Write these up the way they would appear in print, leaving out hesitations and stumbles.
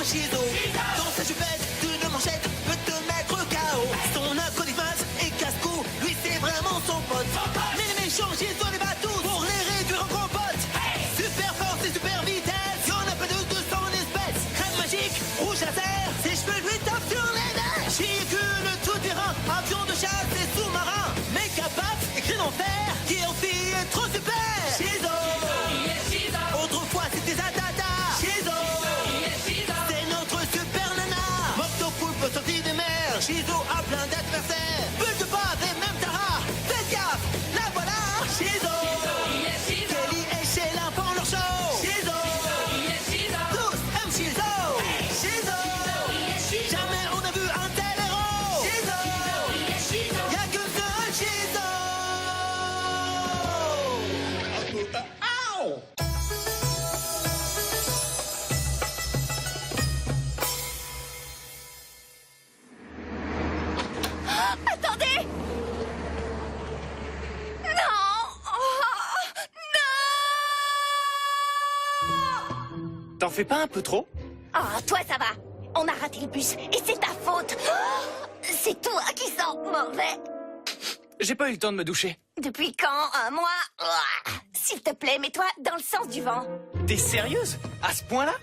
Shizo. Dans sa jupette d'une manchette peut te mettre KO. Son acolyte et casse-cou, lui c'est vraiment son pote. Mais les méchants Shizo les bat tous pour les réduire en compote. Super force et super vitesse, y'en a pas de 200 espèces. Crème magique, rouge laser, ses cheveux lui tapent sur les nerfs. Véhicule tout-terrain, avion de chasse et sous-marin. Méga patte et cri d'enfer, qui aussi est trop super. Shizo, autrefois c'était Zatata. Shizo, c'est notre super nana. Moctopoulpe sorti des mers. Shizo a plein d'adversaires. Bulle de base et même Tara. Faites gaffe, la voilà. Shizo, Kelly et Sheila font leur show. Shizo, tous aiment Shizo. Shizo, jamais on a vu un tel héros. Shizo, y'a que seul Shizo. Attendez! Non! Non! T'en fais pas un peu trop? Oh, toi, ça va. On a raté le bus et c'est ta faute. Oh, c'est toi qui sens mauvais. J'ai pas eu le temps de me doucher. Depuis quand? Un mois? Oh, s'il te plaît, mets-toi dans le sens du vent. T'es sérieuse? À ce point-là?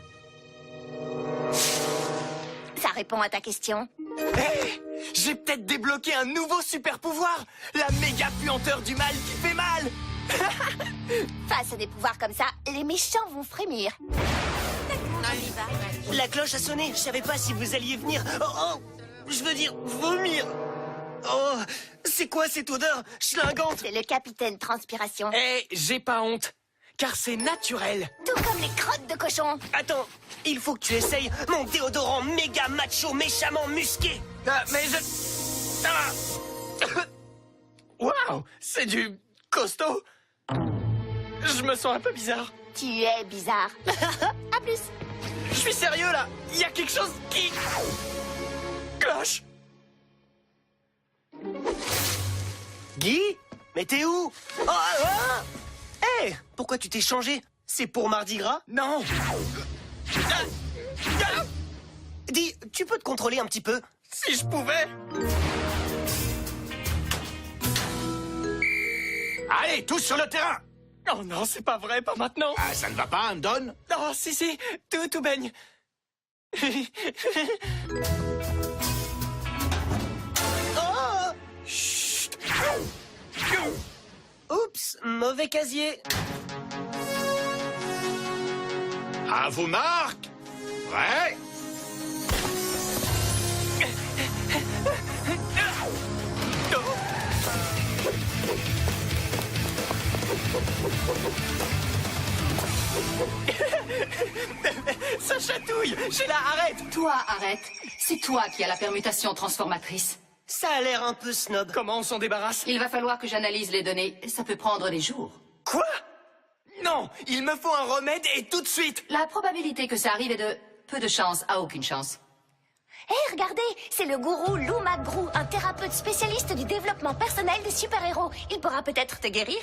Ça répond à ta question. Hé! J'ai peut-être débloqué un nouveau super pouvoir! La méga puanteur du mal qui fait mal! Face à des pouvoirs comme ça, les méchants vont frémir. La cloche a sonné, je savais pas si vous alliez venir. Oh, je veux dire, vomir. Oh, c'est quoi cette odeur schlingante? C'est le capitaine Transpiration. Hé, j'ai pas honte, car c'est naturel. Tout comme les crottes de cochon. Attends, il faut que tu essayes mon déodorant méga macho méchamment musqué. Ah, mais je... Ah. Waouh, c'est du costaud. Je me sens un peu bizarre. Tu es bizarre. À plus. Je suis sérieux là. Il y a quelque chose qui cloche. Guy, mais t'es où? Oh, Hé, pourquoi tu t'es changé? C'est pour Mardi Gras? Non. Dis, tu peux te contrôler un petit peu? Si je pouvais. Allez, tous sur le terrain! Oh non, c'est pas vrai, pas maintenant. Ah, ça ne va pas, Andon? Non, si, tout baigne. Oh! Chut! Oups, mauvais casier. À vos marques! Ouais! Ça chatouille. Sheila, arrête. Toi, arrête. C'est toi qui as la permutation transformatrice. Ça a l'air un peu snob. Comment on s'en débarrasse? Il va falloir que j'analyse les données. Ça peut prendre des jours. Quoi? Non, il me faut un remède et tout de suite. La probabilité que ça arrive est de peu de chance à aucune chance. Hé, regardez, c'est le gourou Lou McGrew, un thérapeute spécialiste du développement personnel des super-héros. Il pourra peut-être te guérir.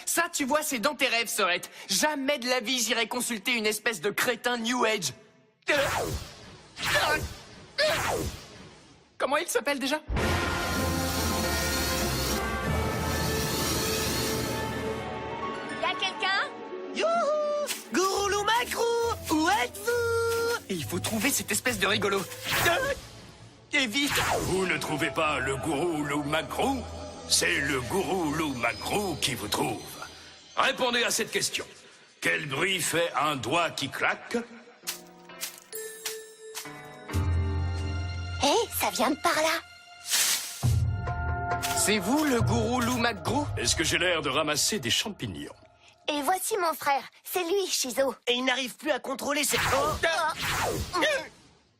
Ça, tu vois, c'est dans tes rêves, Sorette. Jamais de la vie, j'irai consulter une espèce de crétin New Age. Comment il s'appelle déjà? Y'a quelqu'un? Youhou! Gourou Lou Macrou! Où êtes-vous? Et il faut trouver cette espèce de rigolo. Et vite! Vous ne trouvez pas le gourou Lou McGrew? C'est le gourou Lou McGrew qui vous trouve. Répondez à cette question. Quel bruit fait un doigt qui claque? Hé, ça vient de par là. C'est vous, le gourou Lou McGrew? Est-ce que j'ai l'air de ramasser des champignons? Et voici mon frère. C'est lui, Shizo. Et il n'arrive plus à contrôler ses... Oh!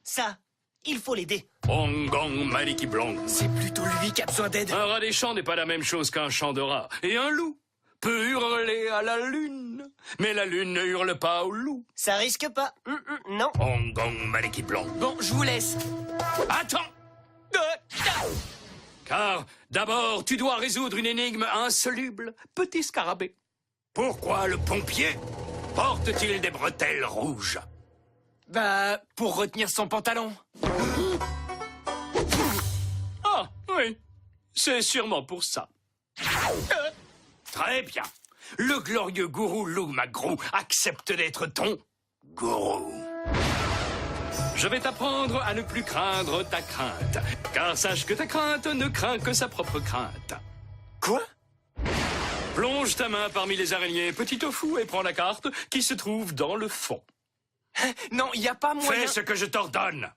Ça, il faut l'aider. Ongong Maliki Blanc. C'est plutôt lui qui a besoin d'aide. Un rat des champs n'est pas la même chose qu'un chant de rat. Et un loup peut hurler à la lune, mais la lune ne hurle pas au loup. Ça risque pas. Non. Ongong Maliki Blanc. Bon, je vous laisse. Attends! Car d'abord, tu dois résoudre une énigme insoluble, petit scarabée. Pourquoi le pompier porte-t-il des bretelles rouges? Bah, pour retenir son pantalon. Ah, oui. C'est sûrement pour ça. Très bien. Le glorieux gourou Lou McGrew accepte d'être ton gourou. Je vais t'apprendre à ne plus craindre ta crainte. Car sache que ta crainte ne craint que sa propre crainte. Quoi? Plonge ta main parmi les araignées, petit tofu, et prends la carte qui se trouve dans le fond. Non, il n'y a pas moyen... Fais ce que je t'ordonne.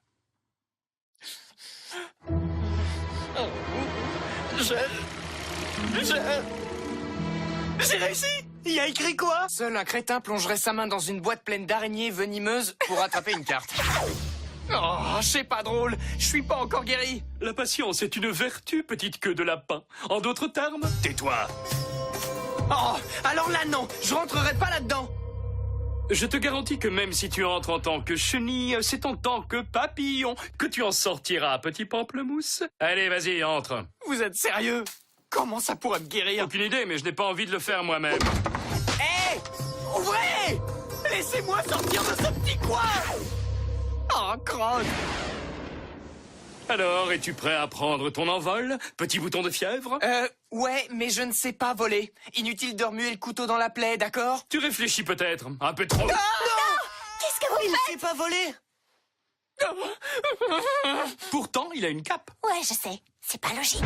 J'ai réussi! Il y a écrit quoi? Seul un crétin plongerait sa main dans une boîte pleine d'araignées venimeuses pour attraper une carte. Oh, c'est pas drôle. Je suis pas encore guéri. La patience est une vertu, petite queue de lapin. En d'autres termes, tais-toi. Oh, alors là, non. Je rentrerai pas là-dedans. Je te garantis que même si tu entres en tant que chenille, c'est en tant que papillon que tu en sortiras, petit pamplemousse. Allez, vas-y, entre. Vous êtes sérieux? Comment ça pourrait me guérir? Aucune idée, mais je n'ai pas envie de le faire moi-même. Hé! Ouvrez! Laissez-moi sortir de ce petit coin! Oh, crotte! Alors, es-tu prêt à prendre ton envol, petit bouton de fièvre? Ouais, mais je ne sais pas voler. Inutile de remuer le couteau dans la plaie, d'accord? Tu réfléchis peut-être, un peu trop. Qu'est-ce que vous Il faites? sait pas voler. Pourtant, il a une cape. Ouais, je sais. C'est pas logique.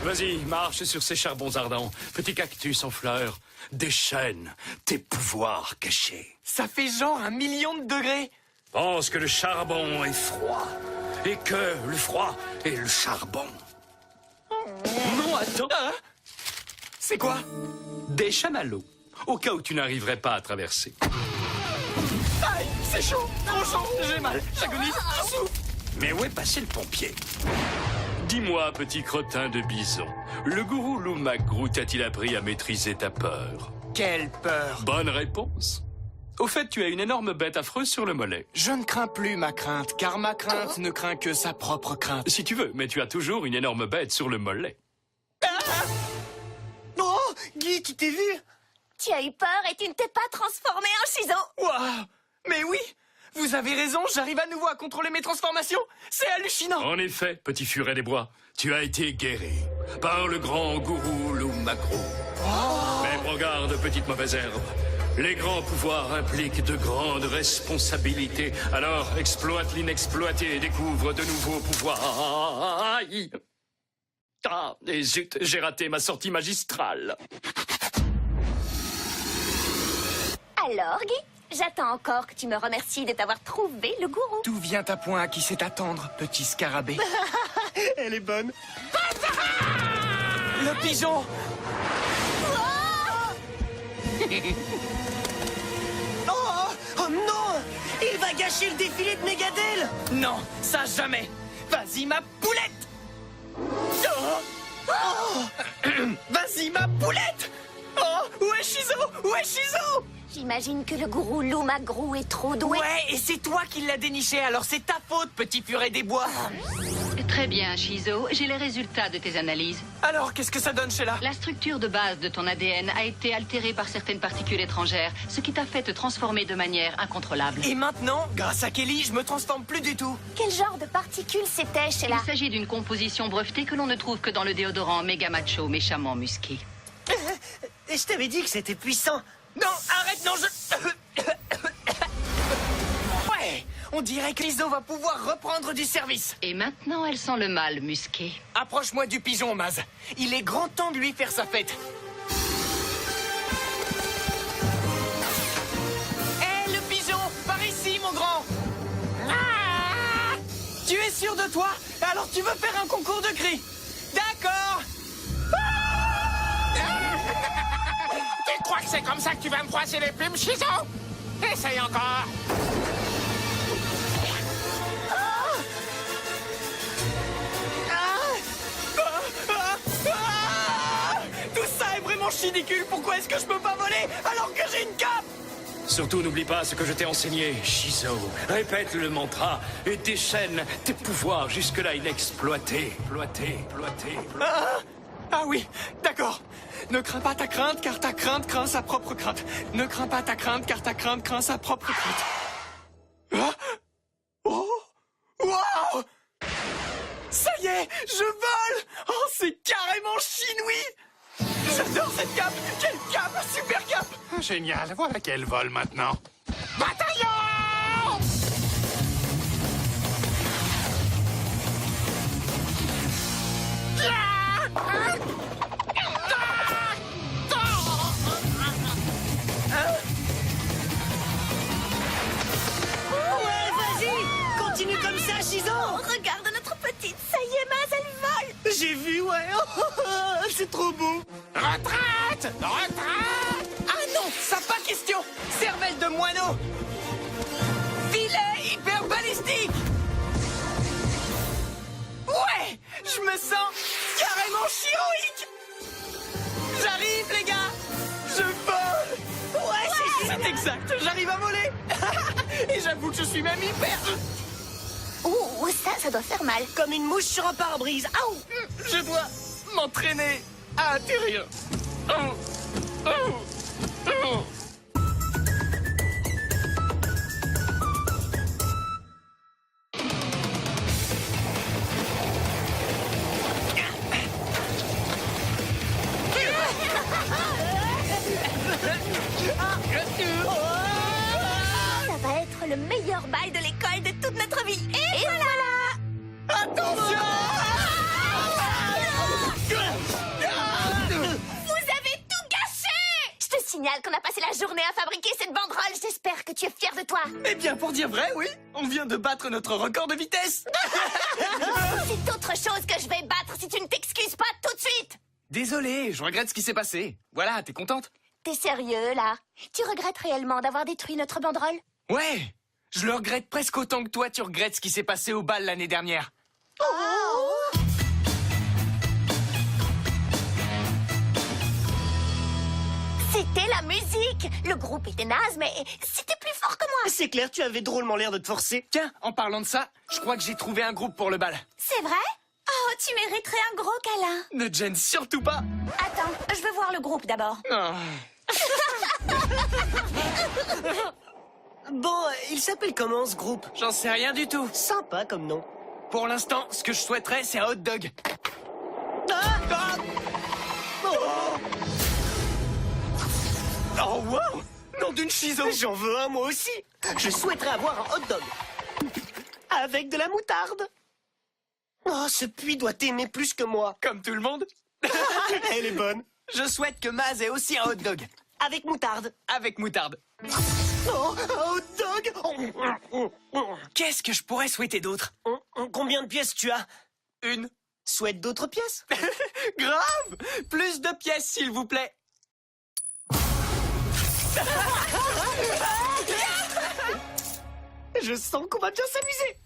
Vas-y, marche sur ces charbons ardents, petit cactus en fleurs. Déchaîne tes pouvoirs cachés. Ça fait genre 1 million de degrés. Pense que le charbon est froid et que le froid est le charbon. Non, attends. C'est quoi? Des chamallows, au cas où tu n'arriverais pas à traverser. Aïe, c'est chaud, trop chaud. J'ai mal, j'agonise, je souffre. Mais où est passé le pompier? Dis-moi, petit crottin de bison, le gourou Lou McGrew t'a-t-il appris à maîtriser ta peur? Quelle peur. Bonne réponse. Au fait, tu as une énorme bête affreuse sur le mollet. Je ne crains plus ma crainte, car ma crainte ne craint que sa propre crainte. Si tu veux, mais tu as toujours une énorme bête sur le mollet. Oh, Guy, tu t'es vu? Tu as eu peur et tu ne t'es pas transformé en ciseau. Waouh! Mais oui! Vous avez raison, j'arrive à nouveau à contrôler mes transformations. C'est hallucinant. En effet, petit furet des bois, tu as été guéri par le grand gourou Lou McGrew. Mais regarde, petite mauvaise herbe, les grands pouvoirs impliquent de grandes responsabilités. Alors exploite l'inexploité et découvre de nouveaux pouvoirs. Aïe. Ah, et zut, j'ai raté ma sortie magistrale. Alors, Guy, j'attends encore que tu me remercies de t'avoir trouvé le gourou. Tout vient à point à qui sait attendre, petit scarabée. Elle est bonne. Le pigeon! Oh non! Il va gâcher le défilé de Megadel! Non, ça jamais. Vas-y, ma poulette! Vas-y, ma poulette! Oh, où est Shizo? Où est Shizo? J'imagine que le gourou Lou McGrew est trop doué. Ouais, et c'est toi qui l'as déniché, alors c'est ta faute, petit furet des bois. Très bien, Shizo. J'ai les résultats de tes analyses. Alors, qu'est-ce que ça donne, Sheila? La structure de base de ton ADN a été altérée par certaines particules étrangères, ce qui t'a fait te transformer de manière incontrôlable. Et maintenant, grâce à Kelly, je me transforme plus du tout. Quel genre de particules c'était, Sheila? Il s'agit d'une composition brevetée que l'on ne trouve que dans le déodorant Mega Macho méchamment musqué. Et je t'avais dit que c'était puissant. Non, arrête, non, Ouais, on dirait que Lizzo va pouvoir reprendre du service. Et maintenant, elle sent le mal musqué. Approche-moi du pigeon, Maz. Il est grand temps de lui faire sa fête. Hé, le pigeon, par ici, mon grand. Ah, tu es sûr de toi? Alors tu veux faire un concours de cris? D'accord. Tu crois que c'est comme ça que tu vas me froisser les plumes, Shizo? Essaye encore. Tout ça est vraiment ridicule. Pourquoi est-ce que je peux pas voler alors que j'ai une cape? Surtout, n'oublie pas ce que je t'ai enseigné, Shizo. Répète le mantra et déchaîne tes pouvoirs jusque-là inexploités. Ah oui, d'accord. Ne crains pas ta crainte, car ta crainte craint sa propre crainte. Ne crains pas ta crainte, car ta crainte craint sa propre crainte. Ah Ouais, je vole. Oh, c'est carrément chinois. J'adore cette cape. Quelle cape, super cape. Génial, voilà qu'elle vole maintenant. Bataillon! Ouais, vas-y! Continue comme ça, Shizo! Oh, regarde notre petite, ça y est, Maz, elle vole. J'ai vu, ouais! C'est trop beau! Retraite! Retraite! Ah non, ça pas question. Cervelle de moineau. Filet hyper balistique. Ouais, je me sens carrément chiroïque. J'arrive, les gars. Je vole. Ouais, c'est exact. J'arrive à voler. Et j'avoue que je suis même hyper... Ouh, ça doit faire mal. Comme une mouche sur un pare-brise! Aouh! Je dois m'entraîner à atterrir. Oh. Oh. Oh. Ça va être le meilleur bal de l'école de toute notre vie. Et voilà. Attention! Vous avez tout gâché! Je te signale qu'on a passé la journée à fabriquer cette banderole. J'espère que tu es fier de toi. Eh bien, pour dire vrai, oui, on vient de battre notre record de vitesse. C'est autre chose que je vais battre si tu ne t'excuses pas tout de suite. Désolé, je regrette ce qui s'est passé. Voilà, t'es contente? T'es sérieux, là? Tu regrettes réellement d'avoir détruit notre banderole? Ouais, je le regrette presque autant que toi, tu regrettes ce qui s'est passé au bal l'année dernière. Oh! C'était la musique. Le groupe était naze, mais c'était plus fort que moi. C'est clair, tu avais drôlement l'air de te forcer. Tiens, en parlant de ça, je crois que j'ai trouvé un groupe pour le bal. C'est vrai? Oh, tu mériterais un gros câlin. Ne te gêne surtout pas. Attends, je veux voir le groupe d'abord. Oh. Bon, il s'appelle comment ce groupe? J'en sais rien du tout. Sympa comme nom. Pour l'instant, ce que je souhaiterais, c'est un hot dog. Ah! Oh, wow! Nom d'une chiso! J'en veux un moi aussi. Je souhaiterais avoir un hot dog. Avec de la moutarde. Oh, ce puits doit t'aimer plus que moi. Comme tout le monde. Elle est bonne. Je souhaite que Maz ait aussi un hot dog. Avec moutarde. Avec moutarde. Oh, un hot dog. Qu'est-ce que je pourrais souhaiter d'autre? Combien de pièces tu as? Une. Souhaite d'autres pièces? Grave! Plus de pièces, s'il vous plaît. Je sens qu'on va bien s'amuser.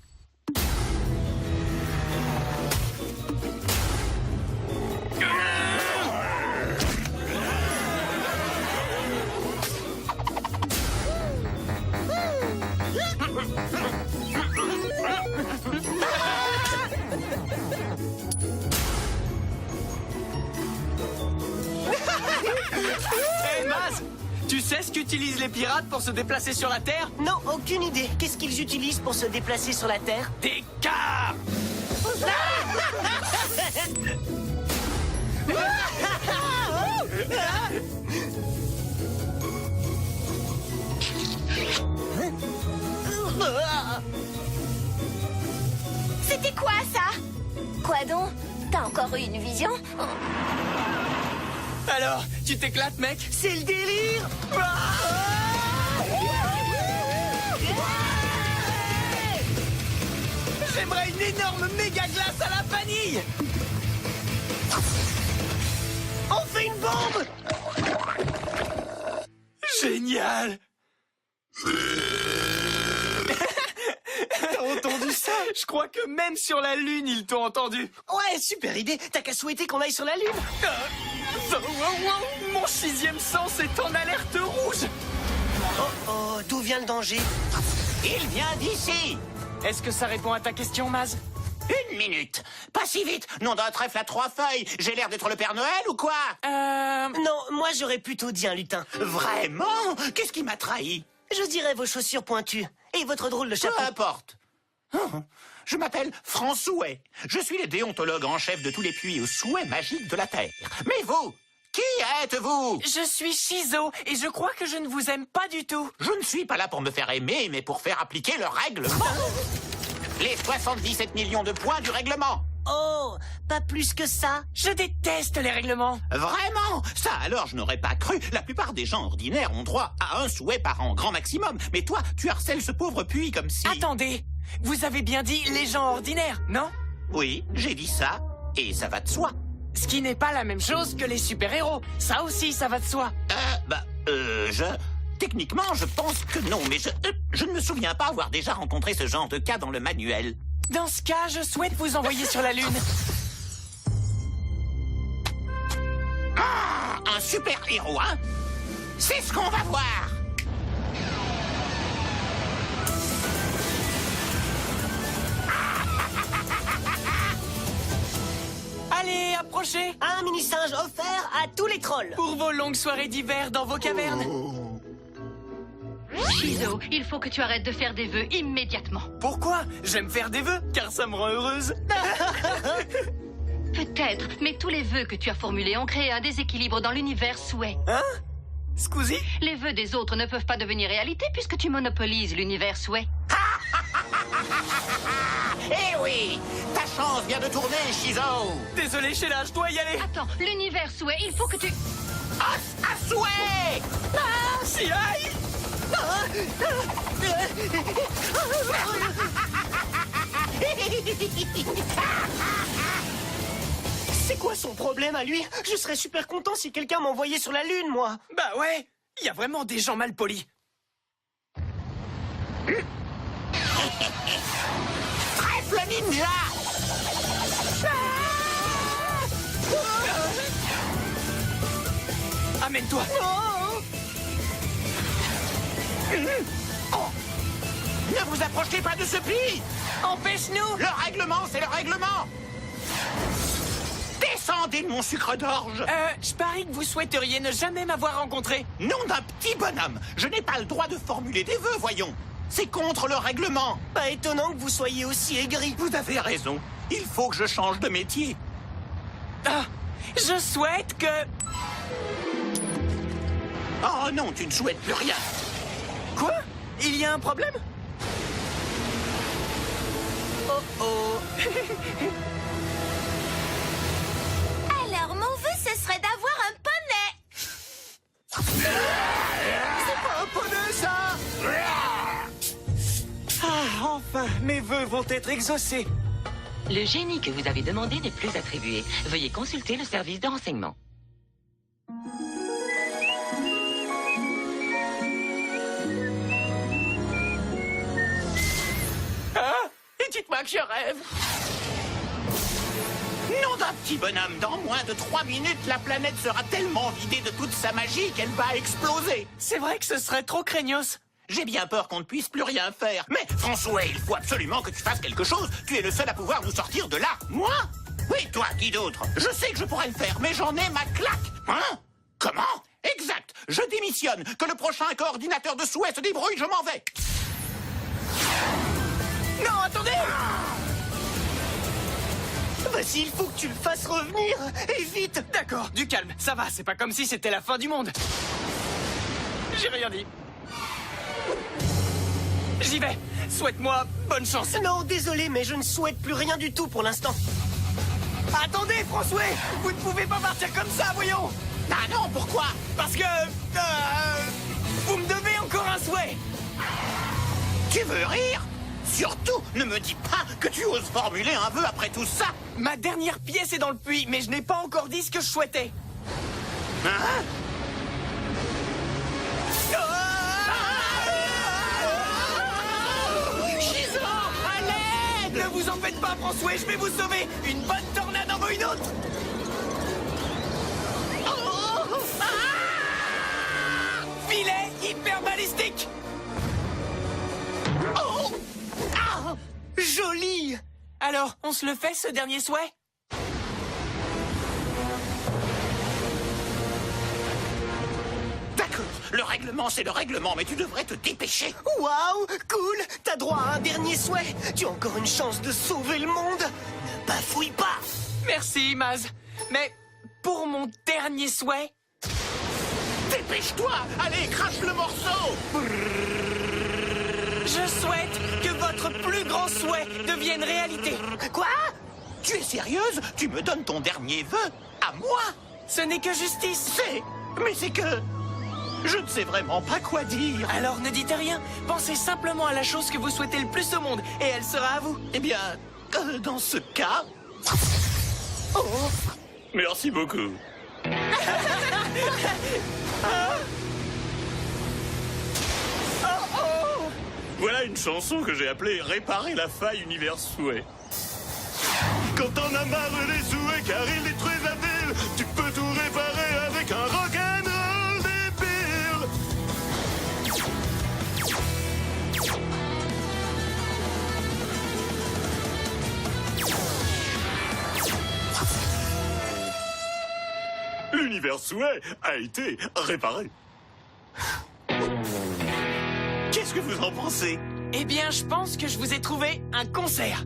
Hey, Maz! Tu sais ce qu'utilisent les pirates pour se déplacer sur la Terre? Non, aucune idée. Qu'est-ce qu'ils utilisent pour se déplacer sur la Terre? Des cars! C'était quoi, ça? Quoi donc? T'as encore eu une vision? Alors, tu t'éclates, mec? C'est le délire. J'aimerais une énorme méga glace à la vanille! On fait une bombe. Génial! T'as entendu ça? Je crois que même sur la Lune, ils t'ont entendu. Ouais, super idée. T'as qu'à souhaiter qu'on aille sur la Lune. Mon 6e sens est en alerte rouge! Oh, d'où vient le danger? Il vient d'ici! Est-ce que ça répond à ta question, Maz? Une minute! Pas si vite! Nom d'un trèfle à 3 feuilles! J'ai l'air d'être le Père Noël ou quoi? Non, moi j'aurais plutôt dit un lutin. Vraiment? Qu'est-ce qui m'a trahi? Je dirais vos chaussures pointues et votre drôle de Peu chapeau. importe. je m'appelle François. Je suis le déontologue en chef de tous les puits aux souhaits magiques de la Terre. Mais vous, qui êtes-vous? Je suis Shizo et je crois que je ne vous aime pas du tout. Je ne suis pas là pour me faire aimer, mais pour faire appliquer le règlement. Les 77 millions de points du règlement. Oh, pas plus que ça. Je déteste les règlements. Vraiment? Ça alors, je n'aurais pas cru. La plupart des gens ordinaires ont droit à un souhait par an, grand maximum. Mais toi, tu harcèles ce pauvre puits comme si... Attendez, vous avez bien dit les gens ordinaires, non? Oui, j'ai dit ça, et ça va de soi. Ce qui n'est pas la même chose que les super-héros. Ça aussi, ça va de soi. Techniquement, je pense que non, mais je ne me souviens pas avoir déjà rencontré ce genre de cas dans le manuel. Dans ce cas, je souhaite vous envoyer sur la Lune. Ah, un super-héros, hein? C'est ce qu'on va voir! Allez, approchez. Un mini-singe offert à tous les trolls. Pour vos longues soirées d'hiver dans vos cavernes. Shizo, il faut que tu arrêtes de faire des vœux immédiatement. Pourquoi? J'aime faire des vœux, car ça me rend heureuse. Peut-être, mais tous les vœux que tu as formulés ont créé un déséquilibre dans l'univers souhait. Hein? Scusi? Les vœux des autres ne peuvent pas devenir réalité puisque tu monopolises l'univers souhait. Eh oui! Ta chance vient de tourner, Shizo! Désolé, Sheila, je dois y aller. Attends, l'univers souhait, il faut que tu... Os à souhait! Si aïe! C'est quoi son problème à lui? Je serais super content si quelqu'un m'envoyait sur la Lune, moi. Bah ouais, il y a vraiment des gens mal polis. Trèfle ninja! Amène-toi. Oh. Ne vous approchez pas de ce puits! Empêche-nous. Le règlement, c'est le règlement! Descendez de mon sucre d'orge! Je parie que vous souhaiteriez ne jamais m'avoir rencontré. Nom d'un petit bonhomme! Je n'ai pas le droit de formuler des vœux, voyons! C'est contre le règlement! Pas étonnant que vous soyez aussi aigri. Vous avez raison. Il faut que je change de métier. Ah, je souhaite que... Oh non, tu ne souhaites plus rien. Quoi? Il y a un problème? Oh oh. Alors, mon vœu, ce serait d'avoir un poney. C'est pas un poney, ça. Ah, enfin, mes vœux vont être exaucés. Le génie que vous avez demandé n'est plus attribué. Veuillez consulter le service de renseignement. Ah, et dites-moi que je rêve. Nom d'un petit bonhomme, dans moins de 3 minutes, la planète sera tellement vidée de toute sa magie qu'elle va exploser. C'est vrai que ce serait trop craignos. J'ai bien peur qu'on ne puisse plus rien faire. Mais François, il faut absolument que tu fasses quelque chose. Tu es le seul à pouvoir nous sortir de là. Moi? Oui, toi, qui d'autre? Je sais que je pourrais le faire, mais j'en ai ma claque. Hein? Comment? Exact. Je démissionne. Que le prochain coordinateur de souhait se débrouille, je m'en vais. Non, attendez! Vas-y, il faut que tu le fasses revenir. Et vite. D'accord, du calme, ça va, c'est pas comme si c'était la fin du monde. J'ai rien dit. J'y vais. Souhaite-moi bonne chance. Non, désolé, mais je ne souhaite plus rien du tout pour l'instant. Attendez, François! Vous ne pouvez pas partir comme ça, voyons! Ah non, pourquoi? Parce que... vous me devez encore un souhait! Tu veux rire? Surtout, ne me dis pas que tu oses formuler un vœu après tout ça. Ma dernière pièce est dans le puits, mais je n'ai pas encore dit ce que je souhaitais. Hein? Shizo, à l'aide! Ne vous en faites pas, François, je vais vous sauver! Une bonne tornade en vaut une autre! Filet hyper balistique! Joli. Alors, on se le fait, ce dernier souhait? D'accord, Le règlement, c'est le règlement, mais tu devrais te dépêcher. Waouh, cool. T'as droit à un dernier souhait. Tu as encore une chance de sauver le monde. Ne bafouille pas. Merci, Maz. Mais pour mon dernier souhait... Dépêche-toi. Allez, crache le morceau. Je souhaite que votre plus grand souhait devienne réalité. Quoi? Tu es sérieuse? Tu me donnes ton dernier vœu à moi? Ce n'est que justice. Mais c'est que... Je ne sais vraiment pas quoi dire. Alors ne dites rien. Pensez simplement à la chose que vous souhaitez le plus au monde et elle sera à vous. Eh bien, dans ce cas... Oh. Merci beaucoup. Voilà une chanson que j'ai appelée « Réparer la faille univers souhait ». Quand t'en as marre des souhaits car ils détruisent la ville, tu peux tout réparer avec un rock'n'roll débile. L'univers souhait a été réparé. Qu'est-ce que vous en pensez? Eh bien, je pense que je vous ai trouvé un concert.